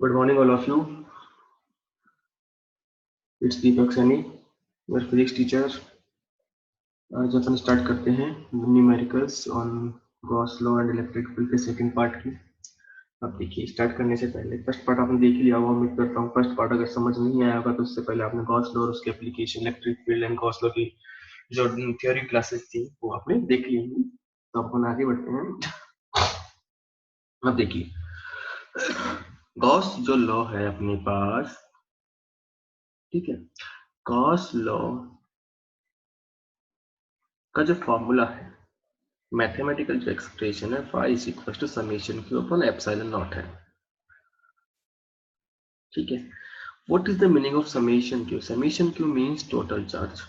Good morning, all of you. It's Deepak Sani, your physics teacher. आज अपन start करते हैं numericals on Gauss law and electric field के second part की। अब देखिए, स्टार्ट करने से पहले फर्स्ट पार्ट आपने देख लिया होगा, उम्मीद करता हूँ। फर्स्ट पार्ट अगर समझ नहीं आया होगा तो उससे पहले आपने गॉस लॉ और उसके application electric field and Gauss law की जो थ्योरी क्लासेस थी वो आपने देख ली होंगी। तो अपन आगे बढ़ते हैं। अब देखिए, गॉस जो लॉ है अपने पास, ठीक है, गॉस लॉ का जो फॉर्मूला है, मैथमेटिकल जो एक्सप्रेशन है, phi is equal to summation q upon epsilon not है। ठीक है, what is the meaning of summation q? Summation q means total charge.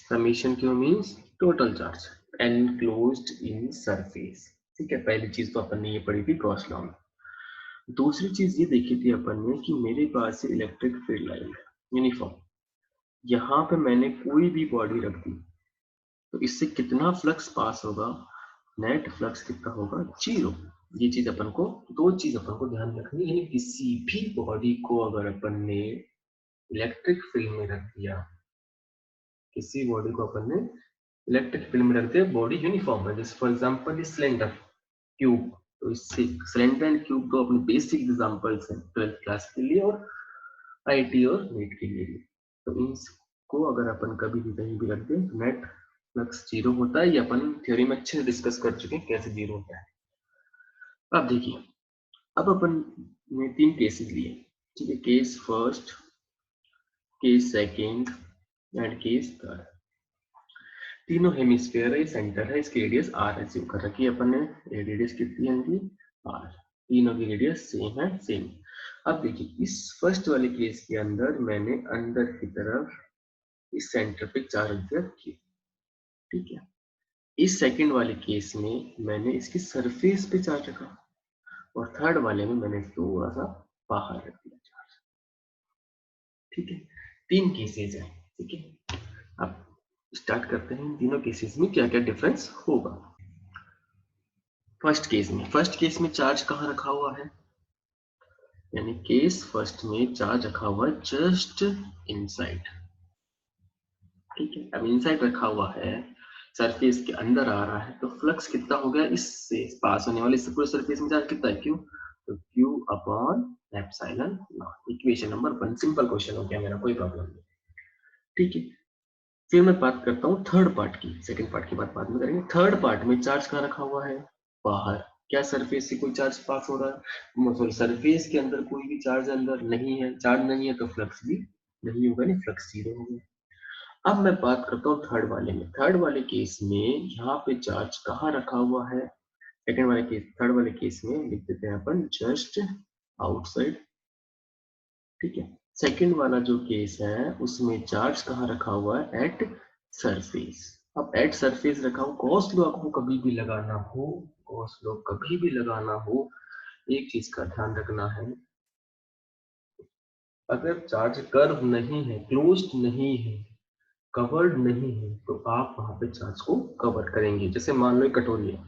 Summation q means total charge enclosed in surface. ठीक है, पहली चीज तो अपन ने ये पढ़ी थी गॉस लॉ में। दूसरी चीज ये देखी थी अपन ने कि मेरे पास इलेक्ट्रिक फील्ड लाइन है यूनिफॉर्म, यहाँ पे मैंने कोई भी बॉडी रख दी तो इससे कितना फ्लक्स पास होगा? नेट फ्लक्स कितना होगा? जीरो। ये चीज अपन को, दो चीज अपन को ध्यान रखनी है। किसी भी बॉडी को अगर अपन ने इलेक्ट्रिक फील्ड में रख दिया, किसी बॉडी को अपन ने इलेक्ट्रिक फील्ड में रख दिया, बॉडी यूनिफॉर्म है, जैसे फॉर एग्जांपल सिलेंडर, क्यूब। तो इससे सिलेंडर एंड क्यूब तो अपने बेसिक एग्जांपल्स हैं 12th क्लास के लिए और आईटी और नीट के लिए भी। तो इनको अगर अपन कभी भी कहीं भी रख दें, नेट फ्लक्स जीरो होता है। ये अपन थ्योरी में अच्छे से डिस्कस कर चुके हैं कैसे जीरो होता है। अब देखिए, अब अपन ने तीन केसेस लिए, ठीक है, case first, case second and case third. तीनों हेमिस्फीयर है, सेंटर है, इसकी रेडियस आर एज्यूम कर रखी है अपन ने। रेडियस कितनी है इनकी? आर। तीनों की रेडियस सेम है, सेम। अब देखिए, इस फर्स्ट वाले केस के अंदर मैंने अंदर की तरफ इस सेंटर पे चार्ज रखी, ठीक है। इस सेकंड वाले केस में मैंने इसकी सरफेस पे चार्ज रखा और थर्ड वाले में मैंने थोड़ा सा बाहर रख दिया चार्ज। ठीक है, तीन केसेस हैं, ठीक है। अब स्टार्ट करते हैं तीनों केसेस में क्या क्या डिफरेंस होगा। फर्स्ट केस में चार्ज कहाँ रखा हुआ है? यानी केस फर्स्ट में चार्ज रखा हुआ है जस्ट इनसाइड। ठीक है, अब इनसाइड रखा हुआ है, सरफेस के अंदर आ रहा है, तो फ्लक्स कितना हो गया? इससे पास होने वाले, इससे पूरे सरफेस में चार्ज कितना है? क्यू। तो Q upon epsilon not. Equation number 1, simple question हो गया मेरा, कोई प्रॉब्लम नहीं। ठीक है, फिर मैं बात करता हूँ थर्ड पार्ट की। सेकंड पार्ट की बात बाद में करेंगे। थर्ड पार्ट में चार्ज कहाँ रखा हुआ है? बाहर। क्या सरफेस से कोई चार्ज पास हो रहा है? सॉरी, सरफेस के अंदर कोई भी चार्ज अंदर नहीं है। चार्ज नहीं है तो फ्लक्स भी नहीं होगा, नहीं, फ्लक्स जीरो होगा। अब मैं बात करता हूँ थर्ड वाले में। थर्ड वाले केस में यहाँ पे चार्ज कहाँ रखा हुआ है? सेकंड वाले केस, थर्ड वाले केस में लिख देते हैं अपन जस्ट आउटसाइड। ठीक है, सेकंड वाला जो केस है उसमें चार्ज कहाँ रखा हुआ है? At surface. अब एट सरफेस रखा हो, गॉस लॉ को कभी भी लगाना हो, गॉस लॉ कभी भी लगाना हो, एक चीज का ध्यान रखना है, अगर चार्ज कर्व नहीं है, क्लोज्ड नहीं है, कवर्ड नहीं है, तो आप वहां पे चार्ज को कवर करेंगे। जैसे मान लो एक कटोरी है,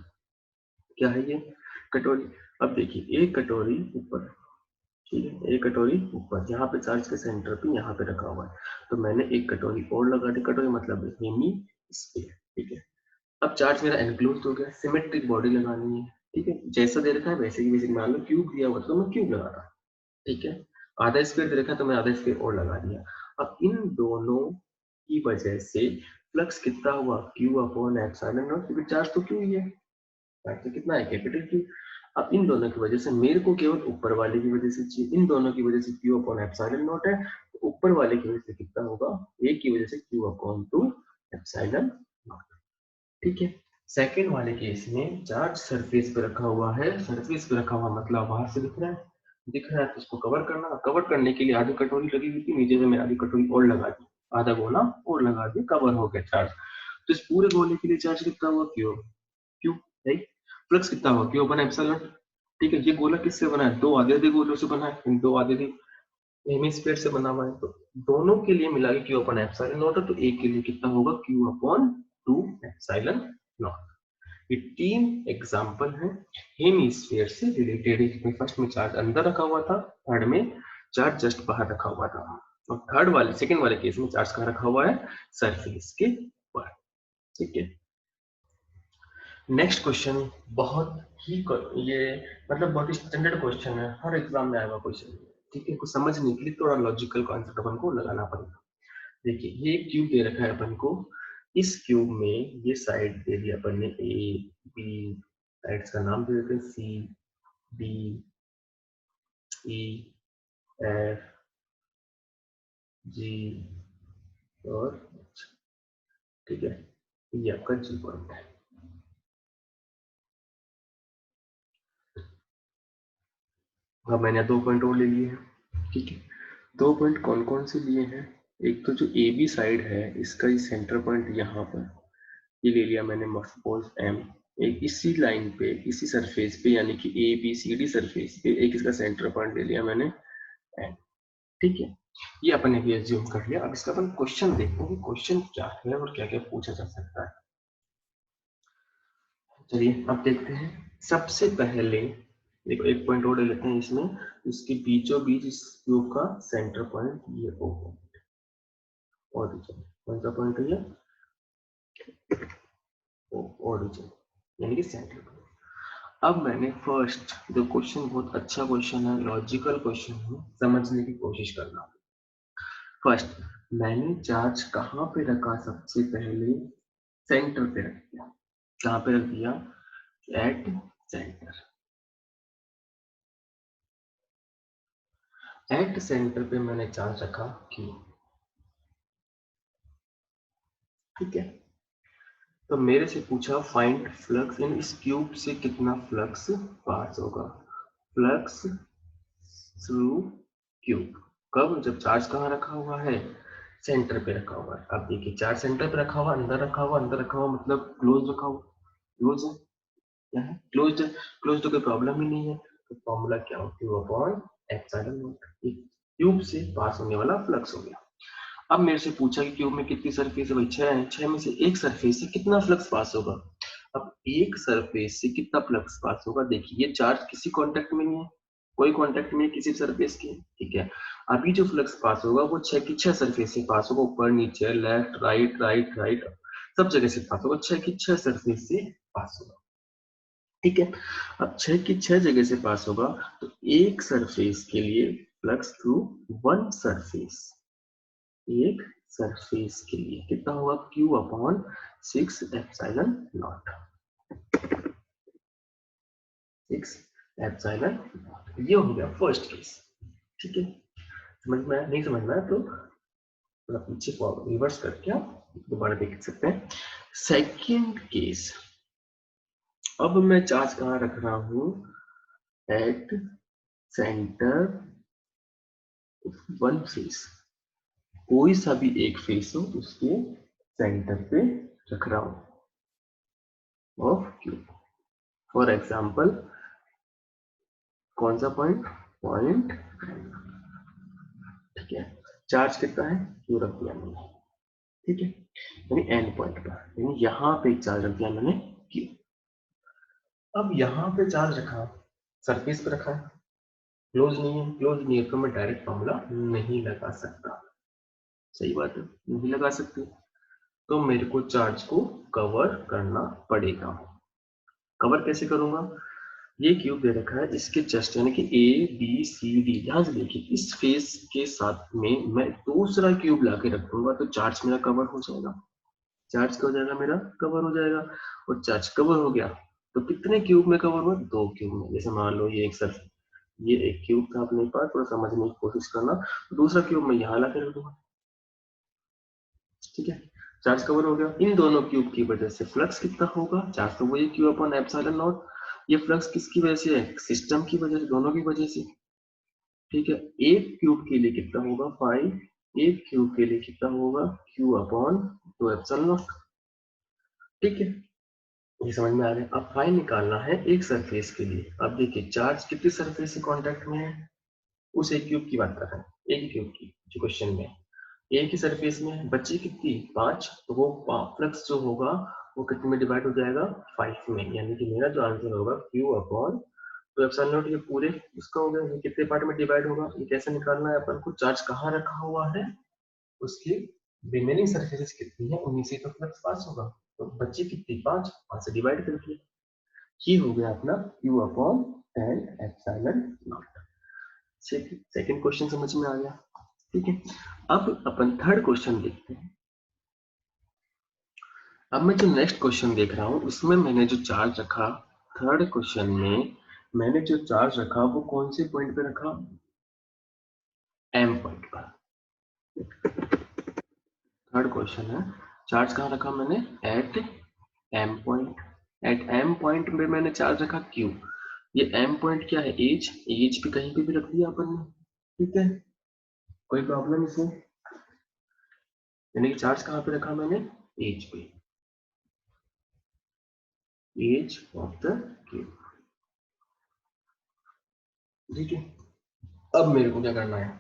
क्या है ये? कटोरी। अब देखिए, एक कटोरी ऊपर, ठीक है, एक कटोरी ऊपर, यहाँ पे चार्ज के सेंटर पे यहाँ पे रखा हुआ है, तो मैंने एक कटोरी और लगा दी। कटोरी मतलब हेमी स्फीयर, ठीक है। अब चार्ज मेरा एनक्लोज हो गया, सिमेट्रिक बॉडी लगानी है, ठीक है, जैसा दे रखा है वैसे ही। वैसे मान लो क्यूब दिया हुआ तो मैं क्यूब लगा रहा, ठीक है। आधा स्क्वायर दे रखा है तो मैं आधा स्क्वायर और लगा दिया। अब इन दोनों की वजह से फ्लक्स कितना हुआ? क्यू अपॉन एप्सिलॉन नॉट, क्योंकि चार्ज तो क्यू ही है, चार्ज तो कितना है? Capital Q. अब इन दोनों की वजह से मेरे को केवल ऊपर वाले की वजह से चाहिए, इन दोनों की वजह से क्यू अपॉन एप्सिलॉन नॉट है, तो ऊपर वाले की वजह से कितना होगा? एक की वजह से क्यू अपॉन 2 एप्सिलॉन नॉट। ठीक है, सेकेंड वाले केस में चार्ज सरफेस पे रखा हुआ है। सरफेस पे रखा हुआ मतलब बाहर से दिख रहा है, दिख रहा है तो उसको कवर करना। कवर करने के लिए आधी कटोरी लगी हुई थी, नीचे से मैं आधी कटोरी और लगा दी, आधा गोला और लगा दी, कवर हो गया चार्ज। तो इस पूरे गोले के लिए चार्ज कितना हुआ? क्यू। Q, right. फ्लक्स कितना हुआ? Q upon epsilon. ठीक है, ये गोला किससे बना है? दो आधे आधे गोलों से बना है, इन दो आधे आधे हेमिस्फीयर से बना हुआ है, तो दोनों के लिए मिला के क्यू अपॉन एप्सिलॉन नॉट है, तो एक के लिए कितना होगा? Q upon 2 epsilon not. ये 3 एग्जाम्पल है हेमिस्फीयर से रिलेटेड। इसमें फर्स्ट में चार्ज अंदर रखा हुआ था, थर्ड में चार्ज जस्ट बाहर रखा हुआ था, और सेकंड वाले केस में चार्ज कहाँ रखा हुआ है, सरफेस के ऊपर। ठीक है, नेक्स्ट क्वेश्चन बहुत ही ये मतलब बहुत ही स्टैंडर्ड क्वेश्चन है, हर एग्जाम में आएगा क्वेश्चन। ठीक है, कुछ समझने के लिए थोड़ा लॉजिकल कॉन्सेप्ट अपन को लगाना पड़ेगा। देखिए ये क्यूब दे रखा है अपन को, इस क्यूब में ये साइड दे दिया अपन ने ए बी, साइड्स का नाम दे देते हैं सी डी ई एफ जी और H। ठीक है, ये आपका जी पॉइंट है। अब मैंने 2 पॉइंट और ले लिए हैं। ठीक है, 2 पॉइंट कौन कौन से लिए हैं, एक तो जो ए बी साइड है इसका ये सेंटर पॉइंट यहाँ पर ये ले लिया मैंने, सपोज एम। एक इसी लाइन पे इसी सरफेस पे यानी कि A B C D surface पे एक इसका सेंटर पॉइंट ले लिया मैंने एन। ठीक है, ये अपन ने भी एज्यूम कर लिया। अब इसका अपन क्वेश्चन देखते हैं, क्वेश्चन क्या है और क्या क्या पूछा जा सकता है। चलिए अब देखते हैं। सबसे पहले देखो एक पॉइंट और ले लेते हैं इसमें, इसके बीचों बीच इस क्यूब का सेंटर पॉइंट ये ओ पॉइंट, ओरिजिन कौन सा पॉइंट है ये, ओरिजिन यानी कि सेंटर पॉइंट। अब मैंने फर्स्ट जो क्वेश्चन बहुत अच्छा क्वेश्चन है, लॉजिकल क्वेश्चन है, समझने की कोशिश करना। फर्स्ट मैंने चार्ज कहाँ पे रखा, सबसे पहले सेंटर पे रख दिया। कहाँ पे रख दिया, एट सेंटर। एट सेंटर पे मैंने चार्ज रखा क्यू। ठीक है, तो मेरे से पूछा फाइंड फ्लक्स इन, इस क्यूब से कितना फ्लक्स पास होगा, फ्लक्स थ्रू क्यूब। कब, जब चार्ज कहाँ रखा हुआ है, सेंटर पे रखा हुआ है। अब देखिए चार्ज सेंटर पे रखा हुआ, अंदर रखा हुआ, अंदर रखा हुआ मतलब क्लोज रखा हुआ, क्लोज है, क्या है क्लोज्ड है, क्लोज तो कोई प्रॉब्लम ही नहीं है। तो फॉर्मूला क्या हो, Q upon epsilon not, cube से पास होने वाला फ्लक्स हो गया। अब मेरे से पूछा कि क्यूब में कितनी सरफेस है, भाई 6 है, 6 में से एक सरफेस से कितना फ्लक्स पास होगा। अब एक सरफेस से कितना फ्लक्स पास होगा, देखिए ये चार्ज किसी कांटेक्ट में नहीं है, कोई कांटेक्ट में किसी सरफेस की। ठीक है, अभी जो फ्लक्स पास होगा वो 6 की 6 सरफेस से पास होगा, ऊपर नीचे लेफ्ट राइट राइट राइट सब जगह से पास होगा, 6 की 6 सरफेस से पास होगा। ठीक है, अब 6 की 6 जगह से पास होगा, तो एक सरफेस के लिए फ्लक्स थ्रू वन सरफेस, एक सरफेस के लिए कितना होगा, Q upon 6 epsilon not, 6 epsilon not. ये हो गया फर्स्ट केस। ठीक है, समझ में आया, नहीं समझ में आया तो थोड़ा पीछे रिवर्स करके आप दोबारा देख सकते हैं। सेकंड केस, अब मैं चार्ज कहाँ रख रहा हूं, एट सेंटर वन फेस, कोई सा भी एक फेस हो उसके सेंटर पे रख रहा हूं ऑफ क्यूब। फॉर एग्जाम्पल कौन सा पॉइंट, पॉइंट, ठीक है, चार्ज कितना है, क्यू रख दिया मैंने। ठीक है, यानी एंड पॉइंट पर, यानी यहाँ पे चार्ज रख दिया मैंने क्यू। अब यहाँ पे चार्ज रखा, सरफेस पे रखा है, क्लोज नहीं है, क्लोज नहीं है तो मैं डायरेक्ट फॉर्मूला नहीं लगा सकता। सही बात है, नहीं लगा सकते, तो मेरे को चार्ज को कवर करना पड़ेगा। कवर कैसे करूंगा, ये क्यूब दे रखा है, इसके जस्ट यानी कि ए बी सी डी, ध्यान से देखिए इस फेस के साथ में मैं दूसरा क्यूब लाके रख दूंगा तो चार्ज मेरा कवर हो जाएगा। चार्ज क्या हो जाएगा, मेरा कवर हो जाएगा। और चार्ज कवर हो गया तो कितने क्यूब में कवर हुआ, 2 क्यूब में। जैसे मान लो ये एक सर, ये एक क्यूब था अपने पास, थोड़ा समझने की कोशिश करना, दूसरा क्यूब मैं यहाँ लाके रख दूंगा। ठीक है, चार्ज कवर हो गया। इन दोनों क्यूब की वजह से फ्लक्स कितना होगा, चार्ज तो वही क्यू अपॉन एप्सिलॉन नॉट। ये फ्लक्स किसकी वजह से है, सिस्टम की वजह से, दोनों की वजह से। ठीक है, एक क्यूब के लिए कितना होगा 5, एक क्यूब के लिए कितना होगा क्यू अपॉन 2 एप्सिलॉन नॉट। ठीक है, ये समझ में आ गया। अब फाई निकालना है एक सरफेस के लिए। अब देखिए चार्ज कितनी सरफेस से कांटेक्ट में है, उस एक क्यूब की बात कर रहे हैं, एक क्यूब की जो क्वेश्चन में एक ही सरफेस में बची कितनी 5, तो वो फ्लक्स जो होगा वो कितने में डिवाइड हो जाएगा 5 में, यानी कि मेरा जो आंसर होगा Q अपॉन, तो एप्सिलॉन नॉट ये पूरे उसका हो गया, ये कितने पार्ट में डिवाइड होगा, ये कैसे निकालना है अपन को, चार्ज कहाँ रखा हुआ है, उसकी रिमेनिंग सरफेसेस कितनी है उन्हीं से तो फ्लक्स पास होगा, तो बची कितनी 5, 5 से डिवाइड करके ये हो गया अपना Q upon 10 epsilon not. Second question समझ में आ गया, ठीक है। अब अपन थर्ड क्वेश्चन देखते हैं। अब मैं जो नेक्स्ट क्वेश्चन देख रहा हूं उसमें मैंने जो चार्ज रखा, थर्ड क्वेश्चन में मैंने जो चार्ज रखा वो कौन से पॉइंट पे रखा, एम पॉइंट पर। थर्ड क्वेश्चन है, चार्ज कहाँ रखा मैंने, at M point. At M point में मैंने चार्ज रखा क्यू। ये एम पॉइंट क्या है, एज, एज पे कहीं पे भी रख दिया अपन ने, ठीक है, कोई प्रॉब्लम इसमें, यानी कि चार्ज कहाँ पे रखा मैंने, एज पे, एज ऑफ द क्यूब, ठीक है। अब मेरे को क्या करना है,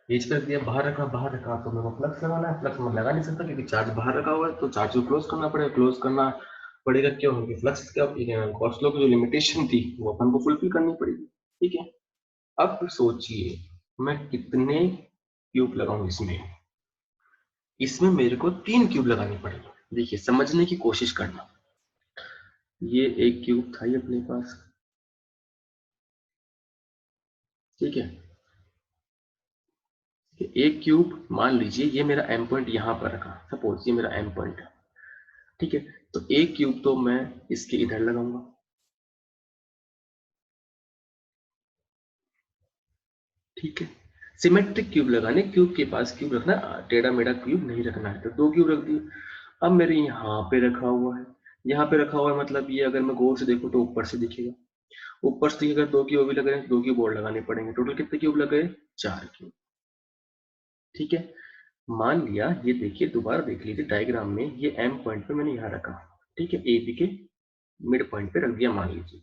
एज पे रख दिया, बाहर रखा तो मेरे को फ्लक्स लगाना है, फ्लक्स मैं लगा नहीं सकता क्योंकि चार्ज बाहर रखा हुआ है, तो चार्ज को क्लोज करना पड़ेगा, क्लोज करना पड़ेगा क्यों, क्योंकि फ्लक्स का गॉस लॉ की जो लिमिटेशन थी वो अपन को फुलफिल करनी पड़ेगी, ठीक है। अब सोचिए मैं कितने क्यूब लगाऊं इसमें, इसमें मेरे को 3 क्यूब लगानी पड़ेगी। देखिए समझने की कोशिश करना, ये एक क्यूब था ये अपने पास, ठीक है, एक क्यूब मान लीजिए ये मेरा एम पॉइंट यहाँ पर रखा, सपोज ये मेरा एम पॉइंट है, ठीक है, तो एक क्यूब तो मैं इसके इधर लगाऊंगा, ठीक है। सिमेट्रिक क्यूब लगाने, क्यूब के पास क्यूब रखना, टेढ़ा मेढ़ा क्यूब नहीं रखना है, तो 2 क्यूब रख दिए। अब मेरे यहाँ पे रखा हुआ है, यहाँ पे रखा हुआ है मतलब ये अगर मैं गौर से देखूं तो ऊपर से दिखेगा, ऊपर से अगर 2 क्यूब भी लग रहे हैं, 2 क्यूब और लगाने पड़ेंगे, टोटल कितने क्यूब लग गए, 4 क्यूब, ठीक है। मान लिया, ये देखिए दोबारा देख लीजिए डायग्राम में, ये एम पॉइंट पे मैंने यहाँ रखा, ठीक है, ए बी के मिड पॉइंट पे रख दिया मान लीजिए,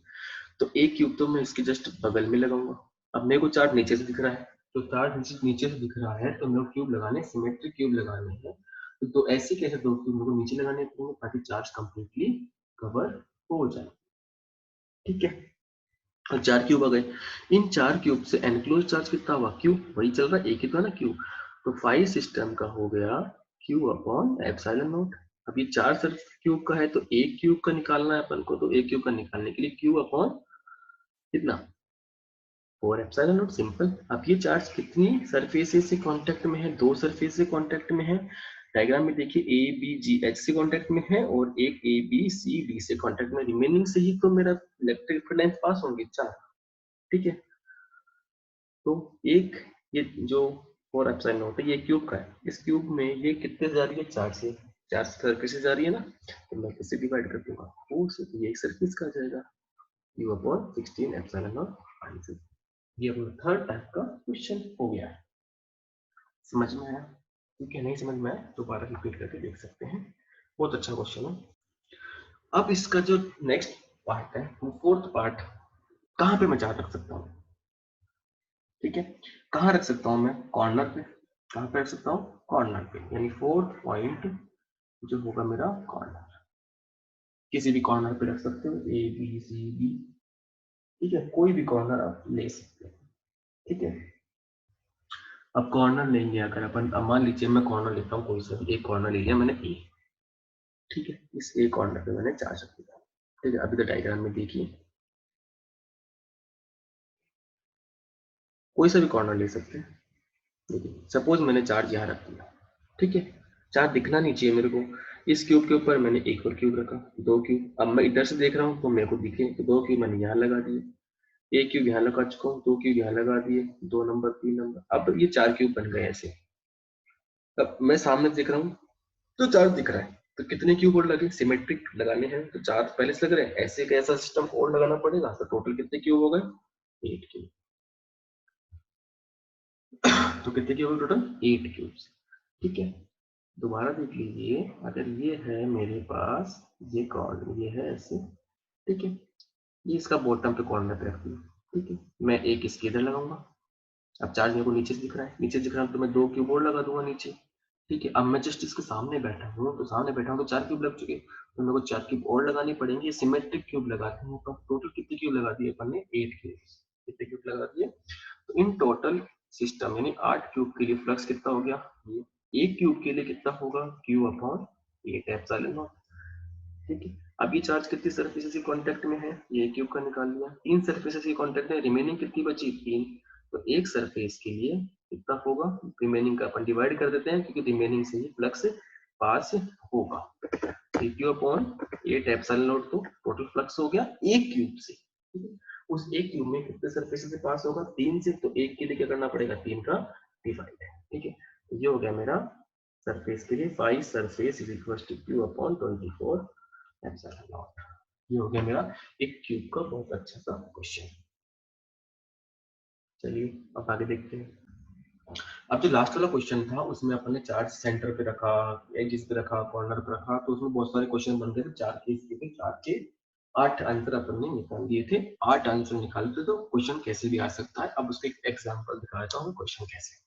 तो एक क्यूब तो मैं इसके जस्ट बगल में लगाऊंगा। अब मेरे को चार्ट नीचे से दिख रहा है, तो चार्ट नीचे से दिख रहा है, तो मेरे को क्यूब लगाने, सिमेट्रिक क्यूब लगाने हैं, तो ऐसे कैसे 2 क्यूब मेरे को नीचे लगाने पड़ेंगे ताकि चार्ज कंप्लीटली कवर हो जाए, ठीक है। और 4 क्यूब आ गए, इन 4 क्यूब से एनक्लोज चार्ज कितना हुआ, क्यूब, वही चल रहा है, एक ही था ना क्यूब, तो 5 सिस्टम का हो गया क्यू अपॉन एप्सिलॉन नॉट। अब ये 4 सिर्फ क्यूब का है, तो एक क्यूब का निकालना है अपन को, तो एक क्यूब का निकालने के लिए क्यू अपॉन कितना, 4 एप्सिलॉन नॉट, सिंपल। अब ये चार्ज कितनी सरफेसेस से कांटेक्ट में है, 2 सरफेस से कांटेक्ट में है, डायग्राम में देखिए ए बी जी एच से कांटेक्ट में है और एक ए बी सी डी से कांटेक्ट में, रिमेनिंग से ही तो मेरा इलेक्ट्रिक फील्ड लाइंस पास होंगी 4, ठीक है। तो एक ये जो 4 एप्सिलॉन नॉट है ये क्यूब का है, इस क्यूब में ये कितने जा रही है, 4 से, 4 सर्किल से जा रही है ना, तो मैं किससे डिवाइड कर दूंगा, 4 से, तो ये एक सर्किल का आ जाएगा, Q upon 16 epsilon not answer. ये अपना थर्ड टाइप का क्वेश्चन हो गया है, समझ में आया, ठीक है, नहीं समझ में आया दोबारा रिपीट करके देख सकते हैं, बहुत अच्छा क्वेश्चन है। अब इसका जो नेक्स्ट पार्ट है, वो फोर्थ पार्ट, कहाँ पे मैं चार्ट रख सकता हूँ, ठीक है, कहाँ रख सकता हूँ मैं, कॉर्नर पे, कहाँ पे रख सकता हूँ, कॉर्नर पे, यानी फोर्थ पॉइंट जो होगा मेरा कॉर्नर, किसी भी कॉर्नर पे रख सकते हो, ए बी सी डी, ठीक है, कोई भी कॉर्नर आप ले सकते हैं, ठीक है। अब कॉर्नर लेंगे अगर अपन, अब मान लीजिए मैं कॉर्नर लेता हूँ, कोई सा भी एक कॉर्नर ले लिया मैंने ए, ठीक है, इस ए कॉर्नर पे मैंने चार्ज रख दिया, ठीक है। अभी तो डायग्राम में देखिए, कोई सा भी कॉर्नर ले सकते हैं, देखिए सपोज मैंने चार्ज यहाँ रख दिया, ठीक है, चार्ज दिखना नहीं चाहिए मेरे को, इस क्यूब के ऊपर मैंने एक और क्यूब रखा, 2 क्यूब, अब मैं इधर से देख रहा हूँ तो मेरे को दिखे, तो 2 क्यूब मैंने यहाँ लगा दिए, एक क्यूब यहाँ लगा चुका हूँ, 2 क्यूब यहाँ लगा दिए, 2 नंबर 3 नंबर, अब ये 4 क्यूब बन गए ऐसे। अब मैं सामने देख रहा हूँ तो चार्ज दिख रहा है, तो कितने क्यूब और लगे, सिमेट्रिक लगाने हैं तो चार्ज पहले से लग रहे हैं, ऐसे कैसा सिस्टम और लगाना पड़ेगा, तो टोटल कितने क्यूब हो गए, 8 क्यूब, तो कितने क्यूब टोटल, 8 क्यूब्स, ठीक है। दोबारा देख लीजिए, अगर ये है मेरे पास, ये कॉर्नर ये है ऐसे, ठीक है, ये इसका बॉटम पे कॉर्नर पे रख दिया, ठीक है, मैं एक इसके इधर लगाऊंगा, अब चार्ज मेरे को नीचे से दिख रहा है, नीचे दिख रहा है तो मैं 2 क्यूब और लगा दूंगा नीचे, ठीक है। अब मैं जस्ट इसके सामने बैठा हूँ, तो सामने बैठा हूँ तो 4 क्यूब लग चुके, तो मेरे को 4 क्यूब और लगानी पड़ेंगे। सिमेट्रिक क्यूब लगाते हैं तो टोटल कितने क्यूब लगा दिए अपन ने? 8 क्यूब। कितने क्यूब लगा दिए? तो इन टोटल सिस्टम यानी 8 क्यूब के लिए फ्लक्स कितना हो गया? ये एक क्यूब के लिए कितना होगा? Q upon 8 epsilon not. ठीक है। अब ये चार्ज कितनी सरफेस से कांटेक्ट में है? ये क्यूब का निकाल लिया। 3 सरफेस से कांटेक्ट में, रिमेनिंग कितनी बची? 3। तो एक सरफेस के लिए कितना होगा? रिमेनिंग का अपन डिवाइड कर देते हैं क्योंकि रिमेनिंग से ही फ्लक्स पास होगा। क्यू अपॉन 8 एप्सिलॉन नॉट, तो टोटल फ्लक्स हो गया एक क्यूब से। ठीक है। उस एक क्यूब में कितने सरफेस से पास होगा? 3 से, तो एक के लिए क्या करना पड़ेगा? 3 का डिवाइड। ठीक है। तो ये हो गया मेरा सरफेस के लिए 5 surface is equal to q upon 24 epsilon not. ये हो गया मेरा एक क्यूब का बहुत अच्छा सा क्वेश्चन। चलिए अब आगे देखते हैं। अब जो लास्ट वाला क्वेश्चन था उसमें अपन ने चार्ज सेंटर पे रखा, एजिस पे रखा, कॉर्नर पे रखा, तो उसमें बहुत सारे क्वेश्चन बन गए थे। 4 के इसके थे, 4 के 8 आंसर अपन ने निकाल दिए थे। 8 आंसर निकाले थे, तो क्वेश्चन कैसे भी आ सकता है। अब उसका एक एग्जांपल दिखा देता हूँ क्वेश्चन कैसे।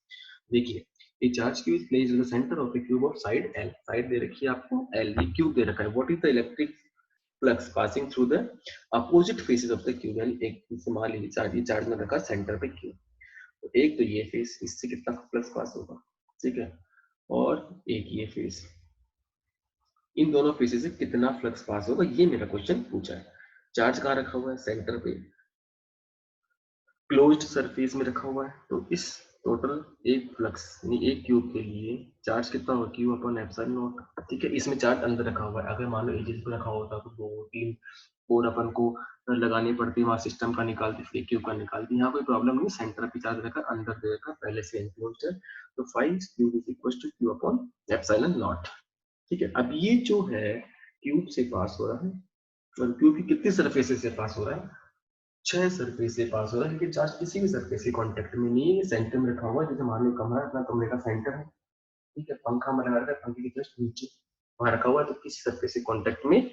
देखिए, a charge q is placed in the center of a cube of side L। Side दे रखी है आपको L, ये क्यूब दे रखा है। What is the electric flux passing through the opposite faces of the cube. यानी एक मान लीजिए चार्ज में रखा सेंटर पे क्यूब, तो एक तो ये फेस, इससे कितना फ्लक्स पास होगा? ठीक है। और एक ये फेस, इन दोनों फेसेस से कितना फ्लक्स पास होगा, ये मेरा क्वेश्चन पूछा है। चार्ज कहाँ रखा हुआ है? सेंटर पे, क्लोज्ड सरफेस में रखा हुआ है। तो इस टोटल एक फ्लक्स यानी एक क्यूब के लिए चार्ज कितना होगा? Q upon epsilon not. ठीक है। इसमें चार्ज अंदर रखा हुआ है। अगर मान लो एजेस पे रखा होता तो 2 3 और अपन को लगानी पड़ती, वहां सिस्टम का निकालती, फिर क्यूब का निकालती। यहाँ कोई प्रॉब्लम नहीं, सेंटर पे चार्ज रखा, अंदर दे रखा, पहले से एनक्लोज्ड है। तो 5 cube is equal to q upon epsilon not. ठीक है। अब ये जो है क्यूब से पास हो रहा है, और क्यूब की कितनी सरफेस से पास हो रहा है? 6 सरफेस से पास हो रहा है, क्योंकि चार्ज किसी भी सरफेस से कांटेक्ट में नहीं है, ये सेंटर में रखा हुआ है। जैसे मान लो कमरा अपना कमरे का सेंटर है, ठीक है, पंखा में लगा रखा है, पंखे के जस्ट नीचे वहां रखा हुआ है, तो किसी सरफेस से कांटेक्ट में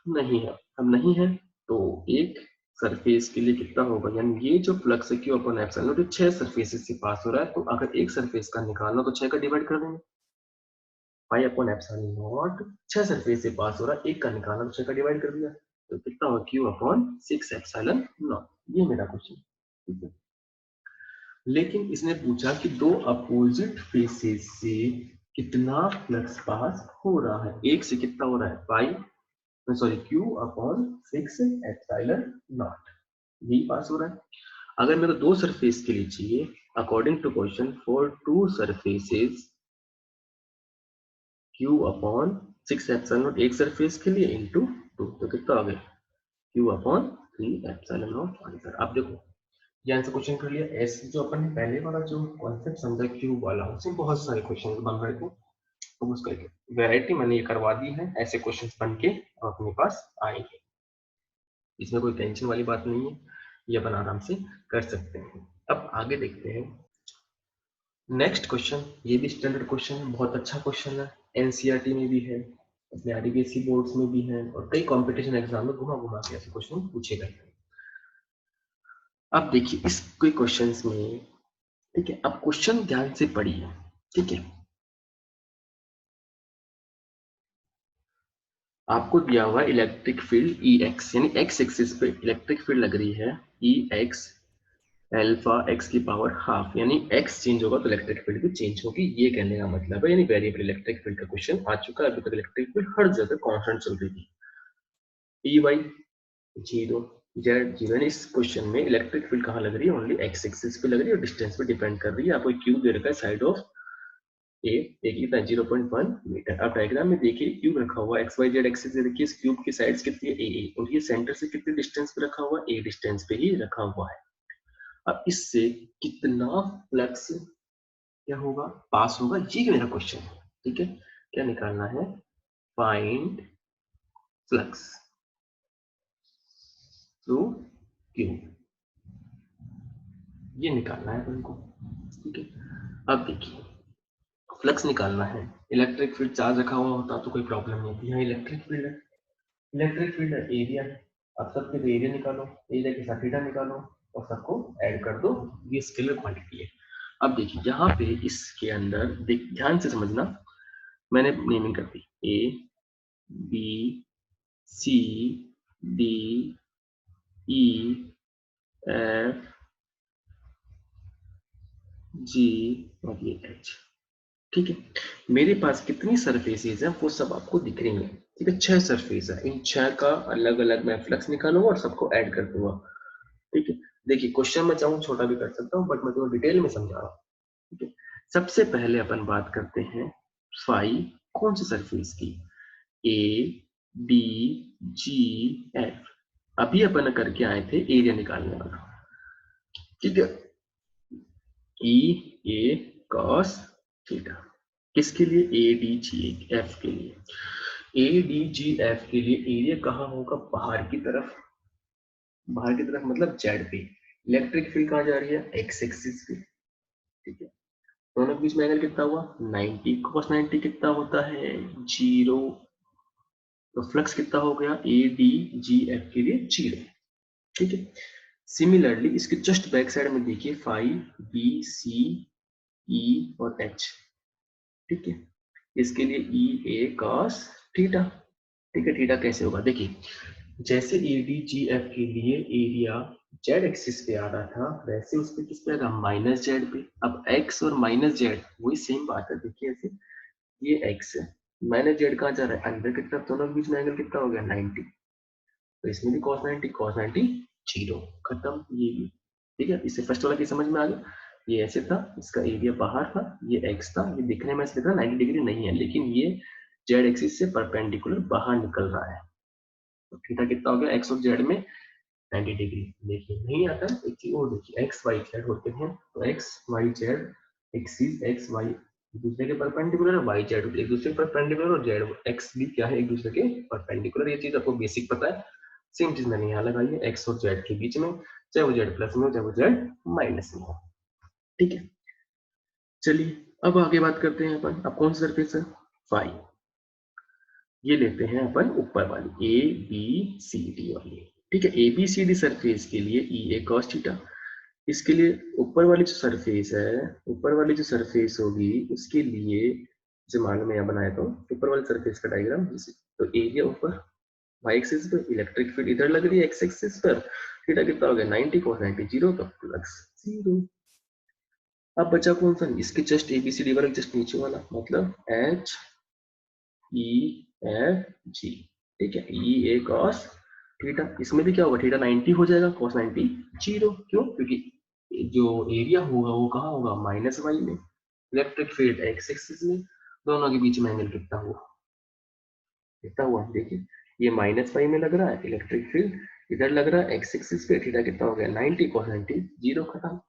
नहीं है। अब नहीं है तो एक सरफेस के लिए कितना होगा? यानी ये जो फ्लक्स है q upon epsilon not 6 surfaces से पास हो रहा है, तो अगर एक सरफेस का निकालना तो 6 का डिवाइड कर देंगे। Pi upon epsilon not 6 surface से पास हो रहा है, एक का निकालना तो 6 का डिवाइड कर दिया, तो कितना होगा? Q upon 6 epsilon not. ये मेरा क्वेश्चन। ठीक है। लेकिन इसने पूछा कि दो अपोजिट फेसेस से कितना फ्लक्स पास हो रहा है। एक से कितना हो रहा है? Pi, sorry, q upon 6 epsilon naught, यही पास हो रहा है। अगर मेरे को दो सरफेस के लिए चाहिए, according to question, for two surfaces q upon 6 epsilon not, एक सरफेस के लिए इनटू 2, तो कितना आ गया? Q upon 3 epsilon not answer. अब देखो, ये आंसर क्वेश्चन कर लिया। ऐसे जो अपन ने पहले वाला जो कॉन्सेप्ट समझा क्यूब वाला, उसमें बहुत सारे क्वेश्चन बन रहे थे, तो उसका वैरायटी मैंने ये करवा दी है। ऐसे क्वेश्चन बन के अपने पास आएंगे, इसमें कोई टेंशन वाली बात नहीं है, ये अपन आराम से कर सकते हैं। अब आगे देखते हैं नेक्स्ट क्वेश्चन। ये भी स्टैंडर्ड क्वेश्चन है, बहुत अच्छा क्वेश्चन है, एनसीईआरटी में भी है, अपने आईडीबीएससी बोर्ड्स में भी है, और कई कंपटीशन एग्जाम में घुमा घुमा के ऐसे क्वेश्चन पूछे गए हैं। अब देखिए इस कोई क्वेश्चंस में, ठीक है, अब क्वेश्चन ध्यान से पढ़िए। ठीक है, आपको दिया हुआ इलेक्ट्रिक फील्ड ई एक्स, यानी एक्स एक्सिस पे इलेक्ट्रिक फील्ड लग रही है ई एक्स एल्फा एक्स की पावर हाफ, यानी एक्स चेंज होगा तो इलेक्ट्रिक फील्ड भी चेंज होगी, ये कहने का मतलब है। यानी वेरिएबल इलेक्ट्रिक फील्ड का क्वेश्चन आ चुका है। अभी तक इलेक्ट्रिक फील्ड हर जगह कांस्टेंट चल रही थी, E Y zero, Z zero. यानी इस क्वेश्चन में इलेक्ट्रिक फील्ड कहाँ लग रही है? ओनली एक्स एक्सिस पे लग रही है, और डिस्टेंस पे डिपेंड कर रही है। आपको क्यू दे रखा है साइड ऑफ ए, कितना? 0.1 मीटर। अब डायग्राम में देखिए क्यूब रखा हुआ है, एक्स वाई जेड एक्सिस देखिए, इस क्यूब की साइड्स कितनी है? ए, और ये सेंटर से कितने डिस्टेंस पे रखा हुआ है? ए डिस्टेंस पे ही रखा हुआ है। अब इससे कितना फ्लक्स क्या होगा? पास होगा, ये मेरा क्वेश्चन है। ठीक है, क्या निकालना है? फाइंड फ्लक्स थ्रू क्यूब, ये निकालना है अपन को। ठीक है। अब देखिए, फ्लक्स निकालना है, इलेक्ट्रिक फील्ड चार्ज रखा हुआ होता तो कोई प्रॉब्लम नहीं थी। यहाँ इलेक्ट्रिक फील्ड है, इलेक्ट्रिक फील्ड है, एरिया है। अब सबके एरिया निकालो, एरिया के साथ थीटा निकालो, और सबको ऐड कर दो, ये स्केलर क्वांटिटी है। अब देखिए यहाँ पे इसके अंदर ध्यान से समझना, मैंने नेमिंग कर दी A B C D E F G और ये एच। ठीक है, मेरे पास कितनी सरफेसेस हैं वो सब आपको दिख रही हैं। ठीक है, 6 सरफेस है, इन 6 का अलग अलग मैं फ्लक्स निकालूंगा और सबको ऐड कर दूंगा। ठीक है, देखिए क्वेश्चन में चाहूँ छोटा भी कर सकता हूँ, बट मैं तुम्हें डिटेल में समझा रहा हूँ। ठीक है, सबसे पहले अपन बात करते हैं फाई कौन सी सरफेस की, ए डी जी एफ। अभी अपन करके आए थे एरिया निकालने वाला। ठीक है, ई ए कॉस थीटा, किसके लिए, ए डी जी एफ के लिए। ए डी जी एफ के लिए एरिया कहाँ होगा, बाहर की तरफ, बाहर की तरफ मतलब जेड पे। इलेक्ट्रिक फील्ड कहाँ जा रही है, एक्स एक्सिस पे। ठीक है, दोनों के बीच में एंगल कितना हुआ 90, cos 90 कितना होता है 0। तो फ्लक्स कितना हो गया ए डी जी एफ के लिए 0। ठीक है, सिमिलरली इसके जस्ट बैक साइड में देखिए फाइव बी सी ई और एच। ठीक है, इसके लिए ई ए कॉस थीटा। ठीक है, थीटा कैसे होगा, देखिए जैसे ए डी जी एफ के लिए एरिया जेड एक्सिस पे आ रहा था, वैसे उस पे किस पे आएगा, माइनस जेड पे। अब एक्स और माइनस जेड वही सेम बात है, देखिए ऐसे, ये एक्स है, माइनस जेड कहाँ जा रहा है, अंदर की तरफ, दोनों के बीच में एंगल कितना हो गया 90। तो इसमें भी cos 90 0, खत्म ये भी। ठीक है, इससे फर्स्ट वाला की समझ में आ गया, ये ऐसे था, इसका एरिया बाहर था, ये एक्स था, ये दिखने में ऐसे दिख रहा 90 डिग्री नहीं है, लेकिन ये जेड एक्सिस से परपेंडिकुलर बाहर निकल रहा है। तो थीटा कितना हो गया एक्स और जेड में 90 डिग्री। देखिए नहीं आता, एक चीज और देखिए, एक्स वाई जेड होते हैं, तो X Y Z axis X Y एक दूसरे के परपेंडिकुलर है, वाई जेड एक दूसरे के परपेंडिकुलर, और जेड एक्स भी क्या है, एक दूसरे के परपेंडिकुलर। ये चीज आपको बेसिक पता है, सेम चीज मैंने यहाँ लगाई है, एक्स और जेड के बीच में, चाहे वो जेड प्लस में हो चाहे वो जेड माइनस में हो। ठीक है, चलिए अब आगे बात करते हैं अपन, अब कौन सी सरफेस है, फाई। ये लेते हैं अपन ऊपर वाली ए बी सी डी वाली। ठीक है, A B C D surface के लिए ई ए कॉस थीटा। इसके लिए ऊपर वाली जो सरफेस है, ऊपर वाली जो सरफेस होगी उसके लिए, जैसे मान लो मैं यहाँ बनाया तो ऊपर वाली सरफेस का डायग्राम जैसे, तो एरिया ऊपर वाई एक्सिस पे, इलेक्ट्रिक फील्ड इधर लग रही है एक्स एक्सिस पर, थीटा कितना हो गया 90, cos 90 0, तो फ्लक्स 0। अब बचा कौन सा, इसके जस्ट एबीसीडी वाला जस्ट नीचे वाला, मतलब एच ई एफ जी। ठीक है, ई ए कॉस थीटा, इसमें भी क्या होगा, थीटा 90 हो जाएगा, cos 90 0। क्यों, क्योंकि जो एरिया होगा वो कहाँ होगा, माइनस वाई में, इलेक्ट्रिक फील्ड एक्स एक्सिस में, दोनों के बीच में एंगल कितना हुआ, कितना हुआ देखिए, ये माइनस वाई में लग रहा है इलेक्ट्रिक फील्ड, इधर लग रहा है एक्स एक्सिस पे, थीटा कितना हो गया 90, cos 90 0, खत्म।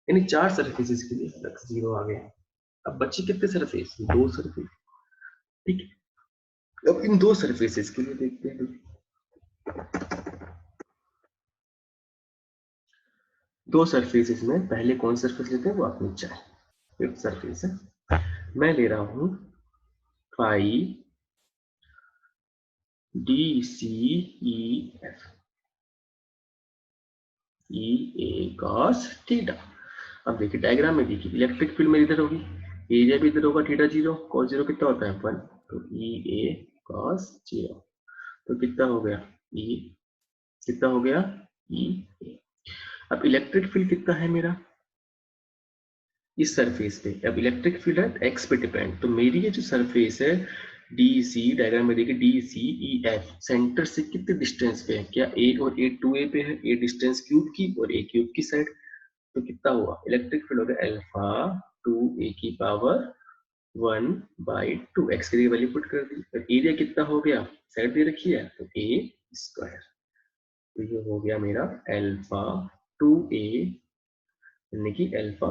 यानी 4 सरफेसेस के लिए फ्लक्स 0 आ गया। अब बची कितने सरफेस, 2 सरफेस। ठीक है, अब इन 2 सरफेसेस के लिए देखते हैं, 2 सरफेसेस में पहले कौन सरफेस लेते हैं वो आप नीचे है, फिफ्थ सरफेस है, मैं ले रहा हूं phi D C E F, E A cos theta. अब देखिए डायग्राम में देखिए, इलेक्ट्रिक फील्ड में इधर होगी, एरिया भी इधर होगा, थीटा 0, cos 0 कितना होता है 1, तो ई ए कॉस 0, तो कितना हो गया ई, कितना हो गया ई ए। अब इलेक्ट्रिक फील्ड कितना है मेरा इस सरफेस पे, अब इलेक्ट्रिक फील्ड है एक्स पे डिपेंड, तो मेरी ये जो सरफेस है डी सी, डायग्राम में देखिए D C E F, centre से कितने डिस्टेंस पे है, क्या ए और ए 2 ए पे है, ए डिस्टेंस क्यूब की और ए क्यूब की साइड, तो कितना हुआ इलेक्ट्रिक फील्ड हो गया अल्फा 2 ए की पावर 1 बाई 2, एक्स की वैल्यू पुट कर दी, और एरिया कितना हो गया, साइड दे रखी है तो ए स्क्वायर, तो ये हो गया मेरा अल्फा 2a, यानी कि अल्फा,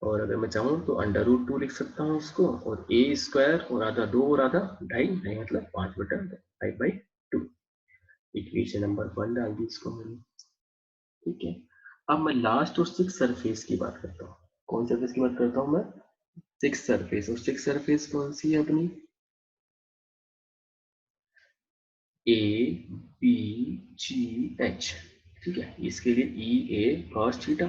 और अगर मैं चाहूँ तो अंडर रूट 2 लिख सकता हूँ उसको, और ए स्क्वायर और आधा 2 और आधा ढाई, ढाई मतलब 5/5/2। इक्वेशन नंबर 1 डाल दी इसको मैंने। ठीक है, अब मैं लास्ट और सिक्स सरफेस की बात करता हूँ, कौन सरफेस की बात करता हूँ मैं, सिक्स सरफेस, और सिक्स सरफेस कौन सी है अपनी, ए बी जी एच। ठीक है, इसके लिए ई ए कॉस थीटा।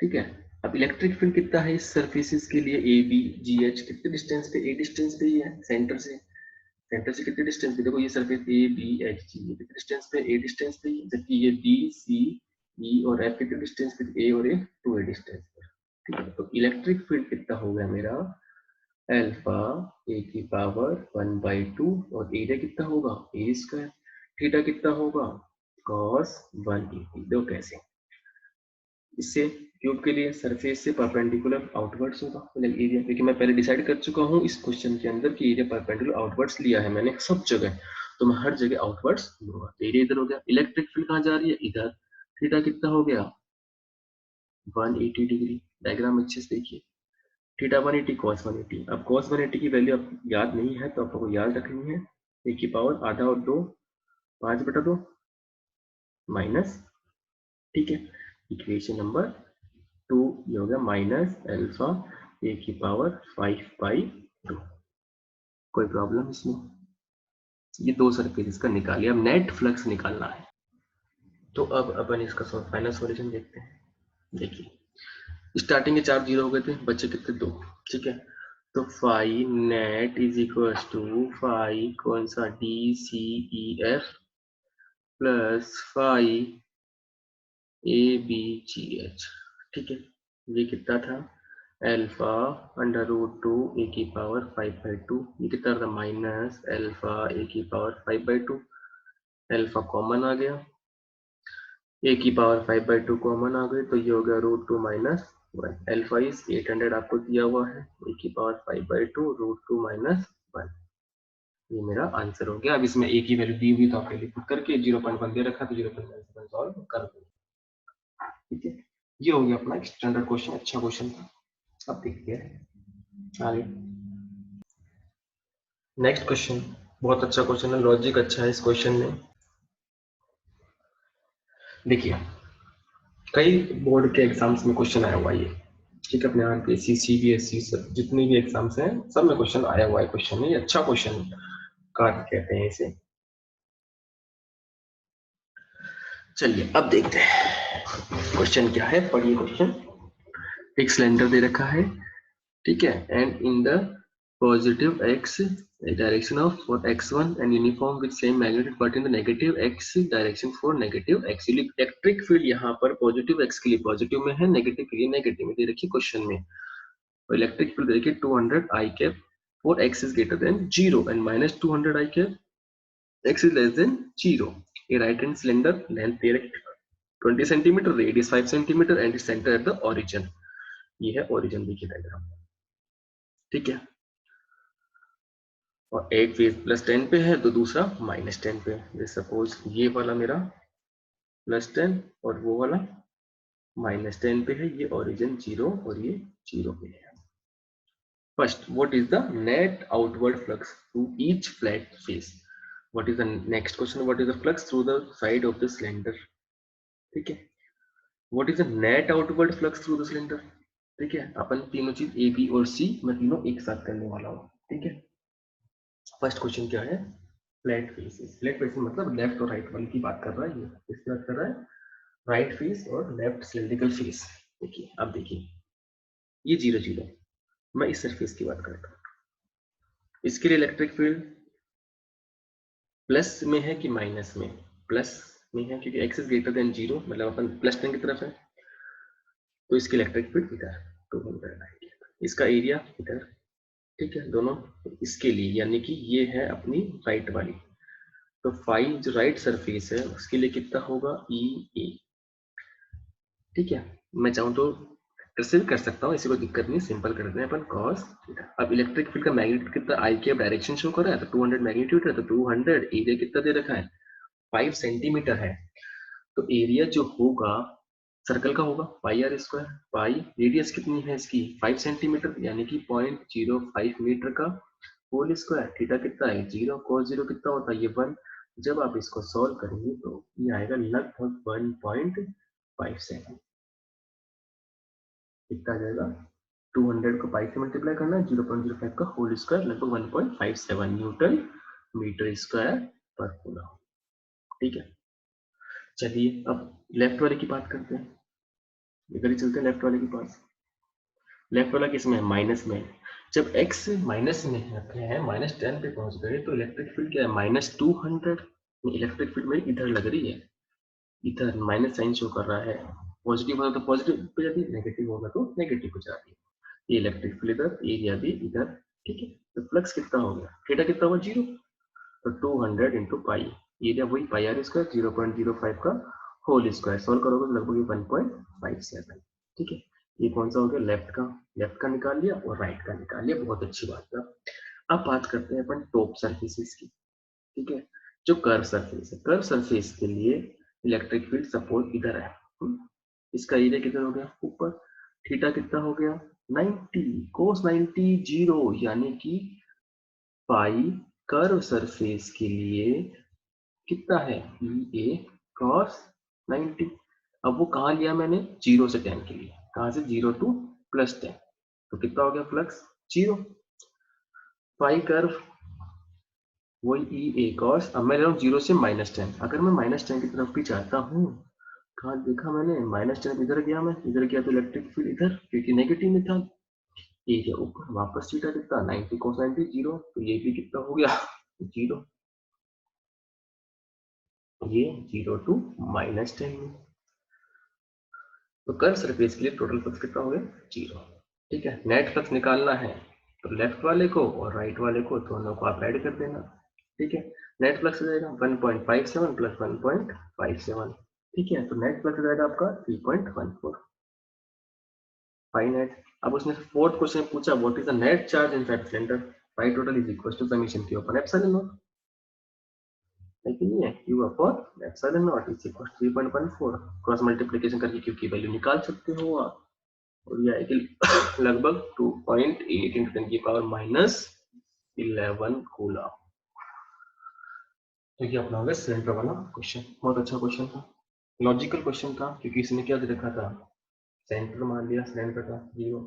ठीक है, अब इलेक्ट्रिक फील्ड कितना है इस सरफेसेस के लिए, ए बी जी एच, कितने डिस्टेंस पे, ए डिस्टेंस पे ही है सेंटर से कितने डिस्टेंस पे, देखो ये surface A B H G, ये कितने डिस्टेंस पे, ए डिस्टेंस पे, जबकि ये बी सी ई और एफ कितने डिस्टेंस पे, ए और ए 2 ए डिस्टेंस पे। ठीक है, तो इलेक्ट्रिक फील्ड कितना हो गया मेरा, अल्फा ए की पावर 1/2 और एरिया कितना होगा ए स्क्वायर, थीटा कितना होगा cos 180। दो कैसे, इससे क्यूब के लिए सरफेस से परपेंडिकुलर आउटवर्ड्स होगा मतलब एरिया, क्योंकि मैं पहले डिसाइड कर चुका हूँ इस क्वेश्चन के अंदर कि एरिया परपेंडिकुलर आउटवर्ड्स लिया है मैंने सब जगह, तो मैं हर जगह आउटवर्ड्स लूंगा। एरिया इधर हो गया, इलेक्ट्रिक फील्ड कहाँ जा रही है इधर, थीटा कितना हो गया 180 डिग्री। डायग्राम अच्छे से देखिए, थीटा 180 cos 180। अब cos 180 की वैल्यू अब याद नहीं है तो आपको याद रखनी है, ए की पावर आधा और 2 5/2 माइनस, ठीक है, इक्वेशन नंबर 2 ये हो गया माइनस अल्फा ए की पावर 5/2। कोई प्रॉब्लम इसमें, ये दो सरफेस इसका निकालिए, अब नेट फ्लक्स निकालना है। तो अब अपन इसका फाइनल सॉल्यूशन देखते हैं। देखिए स्टार्टिंग के 4 जीरो हो गए थे, बचे कितने 2, ठीक है, तो five net is equal to five कौन सा D C E F plus five A B G H, ठीक है, ये कितना था अल्फा अंडर रूट 2 ए की पावर 5/2, ये कितना था माइनस अल्फा ए की पावर 5/2, अल्फा कॉमन आ गया, ए की पावर 5/2 कॉमन आ गई, तो ये हो गया रूट 2 माइनस 1, अल्फा इज 800 आपको दिया हुआ है, ए की पावर 5/2 रूट 2 माइनस 1, ये मेरा आंसर हो गया। अब इसमें ए की वैल्यू दी हुई तो आपके लिए पुट करके 0.1 दे रखा तो 0.1 सॉल्व कर दो, ठीक है, ये हो गया अपना स्टैंडर्ड क्वेश्चन, अच्छा क्वेश्चन था। अब देखते हैं आगे नेक्स्ट क्वेश्चन, बहुत अच्छा क्वेश्चन है, लॉजिक अच्छा है इस क्वेश्चन में। देखिए कई बोर्ड के एग्जाम्स में क्वेश्चन आया हुआ है ये, ठीक है, अपने आरपीएससी सीबीएसई सब जितने भी एग्जाम्स हैं सब में क्वेश्चन आया हुआ है, क्वेश्चन है ये अच्छा क्वेश्चन कार्ड कहते हैं इसे। चलिए अब देखते हैं क्वेश्चन क्या है, पढ़िए क्वेश्चन। एक सिलेंडर दे रखा है, ठीक है, and in the positive x direction of for x1 and uniform with same magnitude but in the negative x direction for negative x, electric field यहाँ पर पॉजिटिव x के लिए पॉजिटिव में है, नेगेटिव के लिए नेगेटिव में दे रखी क्वेश्चन में। और इलेक्ट्रिक फील्ड देखिए 200 i cap for x is greater than 0 and minus 200 i cap x is less than 0। ये राइट हैंड सिलेंडर लेंथ दे रखी 20 centimetre, radius 5 centimetre and centre at the origin, ये है ओरिजिन देखिए diagram, ठीक है, और एक फेज +10 पे है तो दूसरा -10 पे है। सपोज ये वाला मेरा +10 और वो वाला -10 पे है, ये ओरिजिन 0 और ये 0 पे है। First what is the net outward flux through each flat face, what is the next question, what is the flux through the side of the cylinder, ठीक है, what is the net outward flux through the cylinder, ठीक है, अपन तीनों चीज A B और सी मैं तीनों एक साथ करने वाला हूँ, ठीक है। फर्स्ट क्वेश्चन क्या है, फ्लैट फेसेस, फ्लैट फेसेस मतलब लेफ्ट और राइट वाली की बात कर रहा है, ये किसकी बात कर रहा है, राइट फेस और लेफ्ट सिलेंड्रिकल फेस। देखिए अब देखिए ये 0 0, मैं इस सरफेस की बात करता हूँ, इसके लिए इलेक्ट्रिक फील्ड प्लस में है कि माइनस में, प्लस में है क्योंकि x इज ग्रेटर देन 0 मतलब अपन +10 की तरफ है, तो इसकी इलेक्ट्रिक फील्ड इधर 290, इसका एरिया इधर, ठीक है, दोनों इसके लिए यानी कि ये है अपनी राइट वाली, तो फाइव जो राइट सरफेस है उसके लिए कितना होगा ई ए, ठीक है, मैं चाहूँ तो ऐसे भी कर सकता हूँ, ऐसी कोई दिक्कत नहीं, सिंपल कर देते हैं अपन cos थीटा। अब इलेक्ट्रिक फील्ड का मैग्नीट्यूड कितना आई के डायरेक्शन शो कर रहा है, तो 200 मैग्नीट्यूड है, तो 200 एरिया कितना दे रखा है 5 सेंटीमीटर है, तो एरिया जो होगा सर्कल का होगा पाई आर स्क्वायर, पाई रेडियस कितनी है इसकी 5 सेंटीमीटर यानी कि 0.05 मीटर का होल स्क्वायर, थीटा कितना है 0, cos 0 कितना होता है ये 1, जब आप इसको सॉल्व करेंगे तो ये आएगा लगभग 1.57, कितना आ जाएगा 200 को पाई से मल्टीप्लाई करना है, 0.05 का होल स्क्वायर लगभग 1.57 न्यूटन मीटर स्क्वायर पर कूलम, ठीक है। चलिए अब लेफ्ट वाले की बात करते हैं, इधर ही चलते हैं लेफ्ट वाले के पास। लेफ्ट वाला किस में है, माइनस में है। जब x माइनस में है, -10 पे पहुंच गए तो इलेक्ट्रिक फील्ड क्या है, -200। इलेक्ट्रिक फील्ड में इधर लग रही है, इधर माइनस साइन शो कर रहा है। पॉजिटिव होगा तो पॉजिटिव पे जाती है, नेगेटिव होगा तो नेगेटिव पे जाती है। ये इलेक्ट्रिक फील्ड इधर, एरिया भी इधर, ठीक है। तो फ्लक्स कितना हो गया, थीटा कितना हुआ, 0। तो 200 इंटू पाई, एरिया वही पाई आर स्क्वायर 0.05 का होल स्क्वायर। सॉल्व करोगे तो लगभग 1.57, ठीक है। ये कौन सा हो गया, लेफ्ट का निकाल लिया और राइट का निकाल लिया, बहुत अच्छी बात है। अब बात करते हैं अपन टॉप सर्फेसिस की, ठीक है। जो कर्व सरफेस है, कर्व सरफेस के लिए इलेक्ट्रिक फील्ड सपोज इधर है, इसका एरिया कितना हो गया, ऊपर। थीटा कितना हो गया, 90 cos 90 0, यानी कि पाई कर्व सरफेस के लिए कितना है, ई ए cos 90। अब वो कहाँ लिया मैंने, 0 से 10 के लिए, कहाँ से, 0 to +10। तो कितना हो गया फ्लक्स, 0। पाई कर्व वही ई ए cos, अब मैं ले रहा हूँ 0 से -10। अगर मैं -10 की तरफ भी चाहता हूँ, कहाँ देखा मैंने, -10 इधर गया, मैं इधर गया तो इलेक्ट्रिक फील्ड इधर, क्योंकि नेगेटिव में था। एरिया ऊपर, वापस थीटा कितना, 90 cos 90 0, तो ये भी कितना हो गया, 0। ये 0 to -10 में, तो कर्व सरफेस के लिए टोटल फ्लक्स कितना हो गया, 0, ठीक है। नेट फ्लक्स निकालना है तो लेफ्ट वाले को और राइट वाले को दोनों को आप ऐड कर देना, ठीक है। नेट फ्लक्स हो जाएगा 1.57 + 1.57, ठीक है। तो नेट फ्लक्स हो जाएगा आपका 3.14 पाई नेट। अब उसने फोर्थ क्वेश्चन पूछा, what is the net charge inside cylinder, pi total is equal to summation q upon epsilon not, है कि नहीं है, q upon epsilon not is equal to 3.14। Cross multiplication करके क्यू की वैल्यू निकाल सकते हो आप, और ये आएगी लगभग 2.8 × 10⁻11 कूलम। तो ये अपना हो गया सिलेंडर वाला क्वेश्चन, बहुत अच्छा क्वेश्चन था, लॉजिकल क्वेश्चन था, क्योंकि इसने क्या दे रखा था, सेंटर मान लिया सिलेंडर का 0,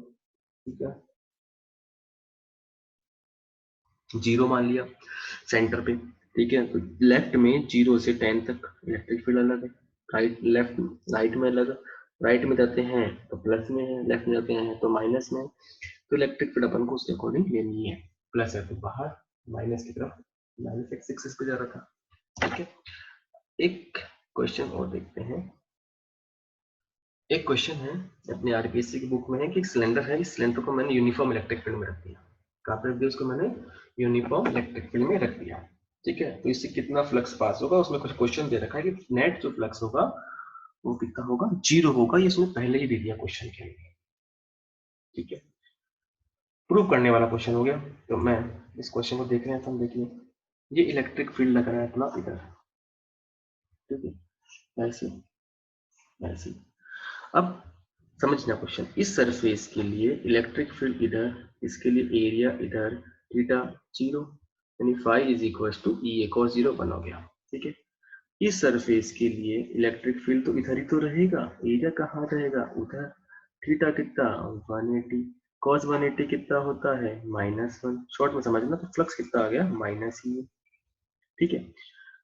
ठीक है, 0 मान लिया सेंटर पे, ठीक है। तो लेफ्ट में 0 से 10 तक इलेक्ट्रिक फील्ड अलग है, लेफ्ट राइट में अलग, राइट में जाते हैं तो प्लस में है, लेफ्ट में जाते हैं तो माइनस में। तो इलेक्ट्रिक फील्ड अपन को उसके अकॉर्डिंग लेनी है, प्लस है तो बाहर, माइनस की तरफ, -x एक्सिस पे जा रहा था, ठीक है। एक क्वेश्चन और देखते हैं। एक क्वेश्चन है अपने आरपीएससी की बुक में है कि एक सिलेंडर है, इस सिलेंडर को मैंने यूनिफॉर्म इलेक्ट्रिक फील्ड में रख दिया, कहाँ पे रख दिया उसको मैंने, यूनिफॉर्म इलेक्ट्रिक फील्ड में रख दिया, ठीक है। तो इससे कितना फ्लक्स पास होगा, उसमें कुछ क्वेश्चन दे रखा है कि नेट जो फ्लक्स होगा वो कितना होगा, 0 होगा, ये उसने पहले ही दे दिया क्वेश्चन के लिए, ठीक है। प्रूव करने वाला क्वेश्चन हो गया। तो मैं इस क्वेश्चन को देख रहे हैं, तो हम देखिए, ये इलेक्ट्रिक फील्ड लग रहा है अपना इधर, ठीक है, ऐसे ऐसे। अब समझना क्वेश्चन, इस सरफेस के लिए इलेक्ट्रिक फील्ड इधर, इसके लिए एरिया इधर, थीटा 0, यानी phi is equal to E A cos 0 बन हो गया, ठीक है। इस सरफेस के लिए इलेक्ट्रिक फील्ड तो इधर ही तो रहेगा, एरिया कहाँ रहेगा, उधर। थीटा कितना, 180, cos 180 कितना होता है, -1। शॉर्ट में समझना, तो फ्लक्स कितना आ गया, माइनस ही, ठीक है।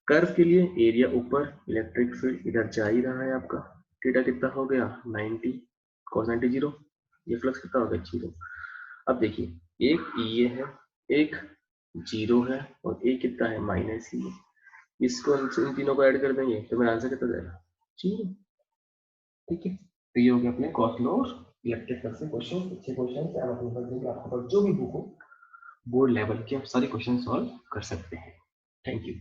कर्व के लिए एरिया ऊपर, इलेक्ट्रिक फील्ड इधर जा ही रहा है आपका, थीटा कितना हो गया, 90, cos 90 0, ये फ्लक्स कितना हो गया, 0। अब देखिए, एक ये है, एक 0 है, और एक कितना है, माइनस ही है। इसको इन तीनों को ऐड कर देंगे तो मेरा आंसर कितना जाएगा, 0, ठीक है। तो ये हो गया अपने कॉस लॉ और इलेक्ट्रिक फील्ड से क्वेश्चन, अच्छे क्वेश्चन है, आप अपने बच्चे आपके पास जो भी बुक हो, बोर्ड लेवल के आप सारे क्वेश्चन सॉल्व कर सकते हैं। Thank you.